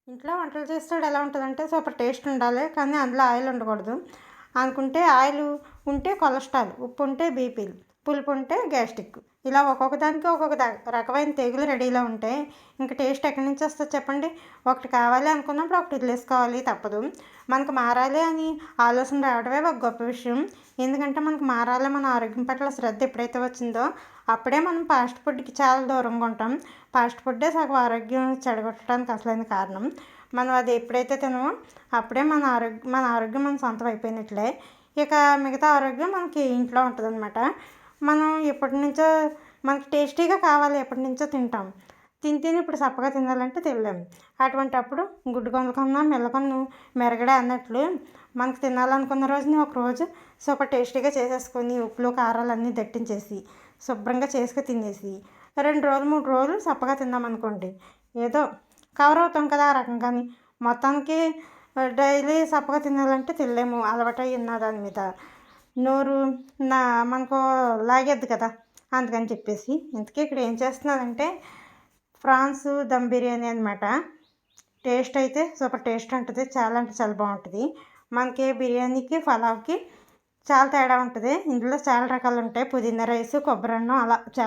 ఇంట్లో వంటలు చేసేటప్పుడు ఎలా ఉంటుందంటే సూపర్ టేస్ట్ ఉండాలి, కానీ అందులో ఆయిల్ ఉండకూడదు. అనుకుంటే ఆయిల్ ఉంటే కొలెస్ట్రాల్, ఉప్పు ఉంటే బీపీలు, పులుపు ఉంటే గ్యాస్ట్రిక్. ఇలా ఒక్కొక్క దానికి ఒక్కొక్క రకమైన తెగులు రెడీలో ఉంటే ఇంక టేస్ట్ ఎక్కడి నుంచి వస్తుంది చెప్పండి? ఒకటి కావాలి అనుకున్నప్పుడు ఒకటి వదిలేసుకోవాలి తప్పదు. మనకు మారాలి అని ఆలోచన రావడమే ఒక గొప్ప విషయం. ఎందుకంటే మనకు మారాలి, మన ఆరోగ్యం పట్ల శ్రద్ధ ఎప్పుడైతే వచ్చిందో అప్పుడే మనం ఫాస్ట్ ఫుడ్కి చాలా దూరంగా ఉంటాం. ఫాస్ట్ ఫుడ్డే సగం ఆరోగ్యం చెడగొట్టడానికి అసలైన కారణం. మనం అది ఎప్పుడైతే తినమో అప్పుడే మన ఆరోగ్యం మన సొంతం అయిపోయినట్లే. ఇక మిగతా ఆరోగ్యం మనకి ఇంట్లో ఉంటుందన్నమాట. మనం ఎప్పటి నుంచో మనకి టేస్టీగా కావాలి, ఎప్పటి నుంచో తింటాం. తిని ఇప్పుడు సప్పగా తినాలంటే తినలేము. అటువంటప్పుడు గుడ్డు కొనుక్కున్నా మెల్లకొన్ను మెరగడే అన్నట్లు మనకు తినాలనుకున్న రోజుని ఒకరోజు సూపర్ టేస్టీగా చేసేసుకొని ఉప్పులు కారాలు అన్నీ దట్టించేసి శుభ్రంగా చేసుకుని తినేసి 2 రోజులు 3 రోజులు సప్పగా తిన్నామనుకోండి, ఏదో కవర్ అవుతాం కదా ఆ రకంగాని. మొత్తానికి డైలీ సప్పగా తినాలంటే తినలేము, అలవాటై ఉన్న దాని మీద నోరు నా మనకు లాగేద్ది కదా. అందుకని చెప్పేసి ఇంతకీ ఇక్కడ ఏం చేస్తున్నానంటే ఫ్రాన్స్ దమ్ బిర్యానీ అనమాట. టేస్ట్ అయితే సూపర్ టేస్ట్ ఉంటుంది, చాలా అంటే చాలా బాగుంటుంది. మనకి బిర్యానీకి పలావ్కి చాలా తేడా ఉంటుంది. ఇందులో చాలా రకాలు ఉంటాయి, పుదీనా రైస్, కొబ్బరి అన్నం, అలా చాలా